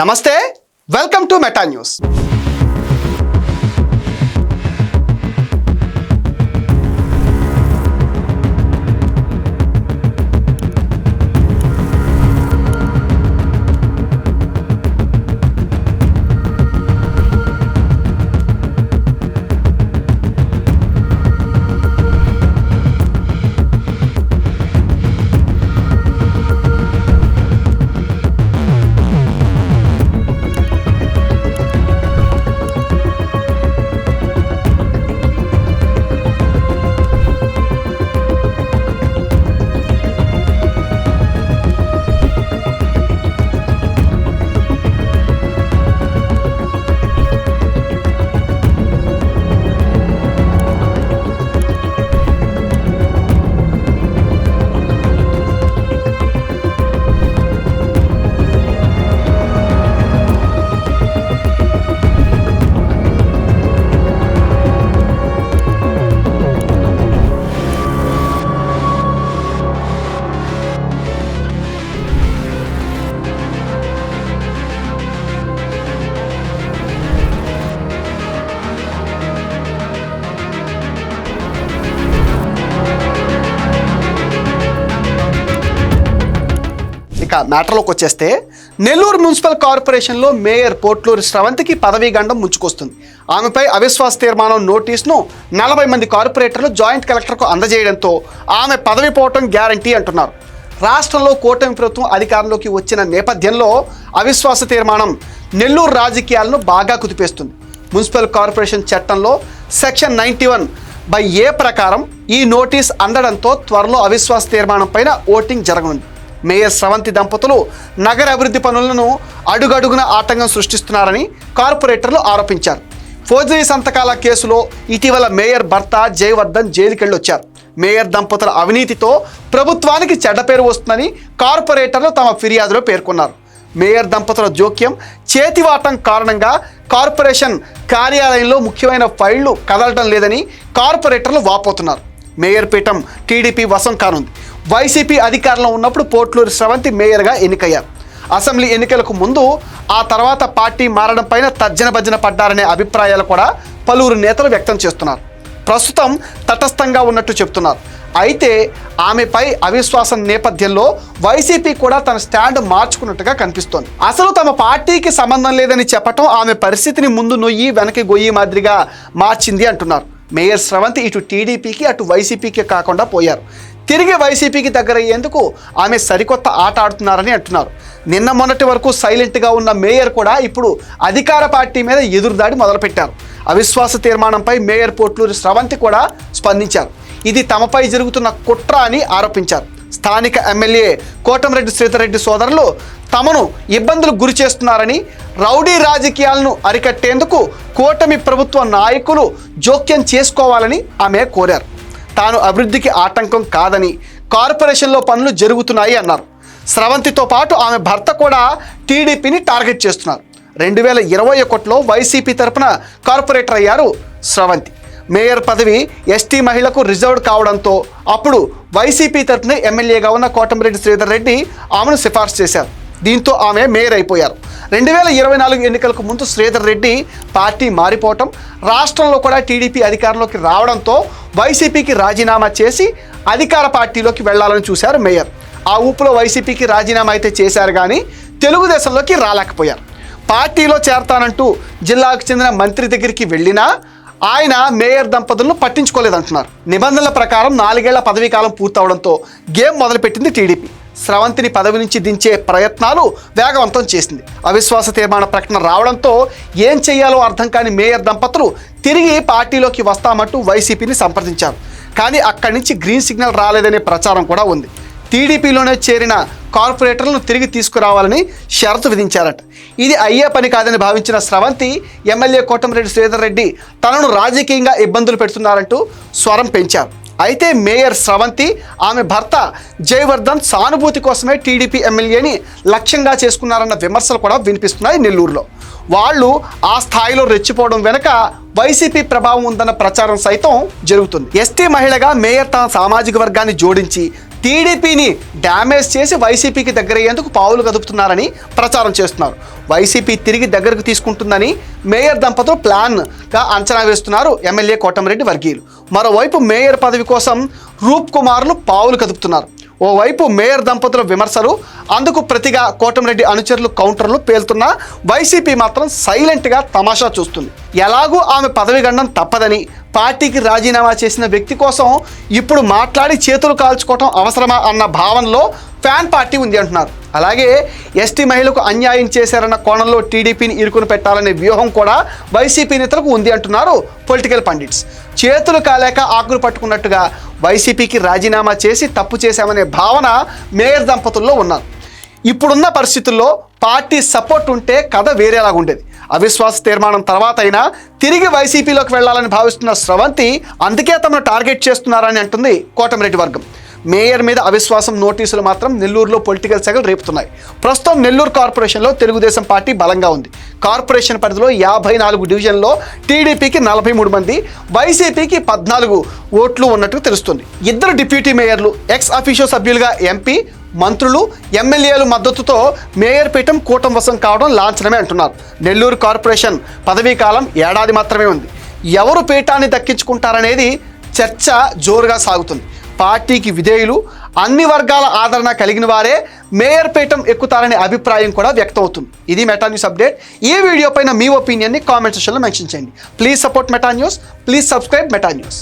నమస్తే, welcome to meta news. మ్యాటర్లోకి వచ్చేస్తే, Nellore municipal కార్పొరేషన్లో మేయర్ పోట్లూరి స్రవంతికి పదవీ గండం ముంచుకొస్తుంది. ఆమెపై అవిశ్వాస తీర్మానం నోటీసును 40 మంది కార్పొరేటర్లు జాయింట్ కలెక్టర్కు అందజేయడంతో ఆమె పదవి పోవటం గ్యారంటీ అంటున్నారు. రాష్ట్రంలో కూటమి ప్రభుత్వం అధికారంలోకి వచ్చిన నేపథ్యంలో అవిశ్వాస తీర్మానం నెల్లూరు రాజకీయాలను బాగా కుదిపేస్తుంది. మున్సిపల్ కార్పొరేషన్ చట్టంలో సెక్షన్ 91(a) ప్రకారం ఈ నోటీస్ అందడంతో త్వరలో అవిశ్వాస తీర్మానం పైన ఓటింగ్ జరగనుంది. మేయర్ స్రవంతి దంపతులు నగర అభివృద్ధి పనులను అడుగడుగున ఆటంకం సృష్టిస్తున్నారని కార్పొరేటర్లు ఆరోపించారు. ఫోర్జరీ సంతకాల కేసులో ఇటీవల మేయర్ భర్త జయవర్ధన్ జైలుకెళ్ళొచ్చారు. మేయర్ దంపతుల అవినీతితో ప్రభుత్వానికి చెడ్డ పేరు వస్తుందని కార్పొరేటర్లు తమ ఫిర్యాదులో పేర్కొన్నారు. మేయర్ దంపతుల జోక్యం, చేతివాటం కారణంగా కార్పొరేషన్ కార్యాలయంలో ముఖ్యమైన ఫైళ్లు కదలటం లేదని కార్పొరేటర్లు వాపోతున్నారు. మేయర్ పీఠం టీడీపీ వశం కానుంది. వైసీపీ అధికారంలో ఉన్నప్పుడు పోట్లూరి స్రవంతి మేయర్గా ఎన్నికయ్యారు. అసెంబ్లీ ఎన్నికలకు ముందు ఆ తర్వాత పార్టీ మారడం పైన తర్జన భర్జన పడ్డారనే అభిప్రాయాలు కూడా పలువురు నేతలు వ్యక్తం చేస్తున్నారు. ప్రస్తుతం తటస్థంగా ఉన్నట్టు చెప్తున్నారు. అయితే ఆమెపై అవిశ్వాసం నేపథ్యంలో వైసీపీ కూడా తన స్టాండ్ మార్చుకున్నట్టుగా కనిపిస్తోంది. అసలు తమ పార్టీకి సంబంధం లేదని చెప్పటం ఆమె పరిస్థితిని ముందు నొయ్యి వెనక్కి గొయ్యి మాదిరిగా మార్చింది అంటున్నారు. మేయర్ స్రవంతి ఇటు టీడీపీకి అటు వైసీపీకి కాకుండా పోయారు. తిరిగి వైసీపీకి దగ్గర అయ్యేందుకు ఆమె సరికొత్త ఆట ఆడుతున్నారని అంటున్నారు. నిన్న మొన్నటి వరకు సైలెంట్గా ఉన్న మేయర్ కూడా ఇప్పుడు అధికార పార్టీ మీద ఎదురుదాడి మొదలుపెట్టారు. అవిశ్వాస తీర్మానంపై మేయర్ పోట్లూరి స్రవంతి కూడా స్పందించారు. ఇది తమపై జరుగుతున్న కుట్ర అని ఆరోపించారు. స్థానిక ఎమ్మెల్యే కోటమిరెడ్డి శ్రీధర్రెడ్డి సోదరులు తమను ఇబ్బందులు గురి చేస్తున్నారని, రౌడీ రాజకీయాలను అరికట్టేందుకు కూటమి ప్రభుత్వ నాయకులు జోక్యం చేసుకోవాలని ఆమె కోరారు. తాను అభివృద్ధికి ఆటంకం కాదని, కార్పొరేషన్లో పనులు జరుగుతున్నాయి అన్నారు. స్రవంతితో పాటు ఆమె భర్త కూడా టీడీపీని టార్గెట్ చేస్తున్నారు. 2021లో వైసీపీ తరపున కార్పొరేటర్ అయ్యారు స్రవంతి. మేయర్ పదవి ఎస్టీ మహిళకు రిజర్వ్డ్ కావడంతో అప్పుడు వైసీపీ తరపున ఎమ్మెల్యేగా ఉన్న కోటమిరెడ్డి శ్రీధర్రెడ్డి ఆమెను సిఫార్సు చేశారు. దీంతో ఆమె మేయర్ అయిపోయారు. 2024 ఎన్నికలకు ముందు శ్రీధర్రెడ్డి పార్టీ మారిపోవటం, రాష్ట్రంలో కూడా టీడీపీ అధికారంలోకి రావడంతో వైసీపీకి రాజీనామా చేసి అధికార పార్టీలోకి వెళ్లాలని చూశారు మేయర్. ఆ ఊపులో వైసీపీకి రాజీనామా అయితే చేశారు కానీ తెలుగుదేశంలోకి రాలేకపోయారు. పార్టీలో చేరతానంటూ జిల్లాకు చెందిన మంత్రి దగ్గరికి వెళ్ళినా ఆయన మేయర్ దంపతులను పట్టించుకోలేదంటున్నారు. నిబంధనల ప్రకారం 4 ఏళ్ల పదవీ కాలం పూర్తవడంతో గేమ్ మొదలుపెట్టింది టీడీపీ. స్రవంతిని పదవి నుంచి దించే ప్రయత్నాలు వేగవంతం చేసింది. అవిశ్వాస తీర్మాన ప్రకటన రావడంతో ఏం చేయాలో అర్థం కాని మేయర్ దంపతులు తిరిగి పార్టీలోకి వస్తామంటూ వైసీపీని సంప్రదించారు. కానీ అక్కడి నుంచి గ్రీన్ సిగ్నల్ రాలేదనే ప్రచారం కూడా ఉంది. టీడీపీలోనే చేరిన కార్పొరేటర్లను తిరిగి తీసుకురావాలని షరతు విధించారట. ఇది అయ్యే పని కాదని భావించిన స్రవంతి ఎమ్మెల్యే కోటమిరెడ్డి శ్రీధర్రెడ్డి తనను రాజకీయంగా ఇబ్బందులు పెడుతున్నారంటూ స్వరం పెంచారు. అయితే మేయర్ స్రవంతి ఆమె భర్త జయవర్ధన్ సానుభూతి కోసమే టీడీపీ ఎమ్మెల్యేని లక్ష్యంగా చేసుకున్నారన్న విమర్శలు కూడా వినిపిస్తున్నాయి నెల్లూరులో. వాళ్ళు ఆ స్థాయిలో రెచ్చిపోవడం వెనుక వైసీపీ ప్రభావం ఉందన్న ప్రచారం సైతం జరుగుతుంది. ఎస్టీ మహిళగా మేయర్ తన సామాజిక వర్గాన్ని జోడించి టీడీపీని డ్యామేజ్ చేసి వైసీపీకి దగ్గరయ్యేందుకు పావులు కదుపుతున్నారని ప్రచారం చేస్తున్నారు. వైసీపీ తిరిగి దగ్గరకు తీసుకుంటుందని మేయర్ దంపతులు ప్లాన్గా అంచనా వేస్తున్నారు ఎమ్మెల్యే కోటమిరెడ్డి వర్గీయులు. మరోవైపు మేయర్ పదవి కోసం రూప్ కుమార్లు పావులు కదుపుతున్నారు. ఓవైపు మేయర్ దంపతుల విమర్శలు, అందుకు ప్రతిగా కోటమిరెడ్డి అనుచరులు కౌంటర్లు పేలుతున్నా వైసీపీ మాత్రం సైలెంట్గా తమాషా చూస్తుంది. ఎలాగూ ఆమె పదవి గండం తప్పదని, పార్టీకి రాజీనామా చేసిన వ్యక్తి కోసం ఇప్పుడు మాట్లాడి చేతులు కాల్చుకోవటం అవసరమా అన్న భావనలో ఫ్యాన్ పార్టీ ఉంది అంటున్నారు. అలాగే ఎస్టీ మహిళకు అన్యాయం చేశారన్న కోణంలో టీడీపీని ఇరుకుని పెట్టాలనే వ్యూహం కూడా వైసీపీ నేతలకు ఉంది అంటున్నారు పొలిటికల్ పండిట్స్. చేతులు కాలేక ఆకులు పట్టుకున్నట్టుగా వైసీపీకి రాజీనామా చేసి తప్పు చేశామనే భావన మేయర్ దంపతుల్లో ఉన్నారు. ఇప్పుడున్న పరిస్థితుల్లో పార్టీ సపోర్ట్ ఉంటే కథ వేరేలాగా ఉండేది. అవిశ్వాస తీర్మానం తర్వాత అయినా తిరిగి వైసీపీలోకి వెళ్లాలని భావిస్తున్న స్రవంతి అందుకే తమను టార్గెట్ చేస్తున్నారని అంటుంది కోటమిరెడ్డి వర్గం. మేయర్ మీద అవిశ్వాసం నోటీసులు మాత్రం నెల్లూరులో పొలిటికల్ సెగలు రేపుతున్నాయి. ప్రస్తుతం నెల్లూరు కార్పొరేషన్లో తెలుగుదేశం పార్టీ బలంగా ఉంది. కార్పొరేషన్ పరిధిలో 54 డివిజన్లో టీడీపీకి 43 మంది, వైసీపీకి 14 ఓట్లు ఉన్నట్టు తెలుస్తుంది. 2 డిప్యూటీ మేయర్లు, ఎక్స్ అఫీషియో సభ్యులుగా ఎంపీ, మంత్రులు, ఎమ్మెల్యేలు మద్దతుతో మేయర్ పీఠం కూటమి వశం కావడం లాంఛనమే అంటున్నారు. నెల్లూరు కార్పొరేషన్ పదవీ కాలం ఏడాది మాత్రమే ఉంది. ఎవరు పీఠాన్ని దక్కించుకుంటారనేది చర్చ జోరుగా సాగుతుంది. పార్టీకి విధేయులు, అన్ని వర్గాల ఆదరణ కలిగిన వారే మేయర్ పీఠం ఎక్కుతారనే అభిప్రాయం కూడా వ్యక్తం అవుతుంది. ఇది మెటా న్యూస్ అప్డేట్. ఈ వీడియో పైన మీ ఒపీనియన్ని కామెంట్ సెక్షన్లో మెన్షన్ చేయండి. Please support meta news. Please subscribe meta news.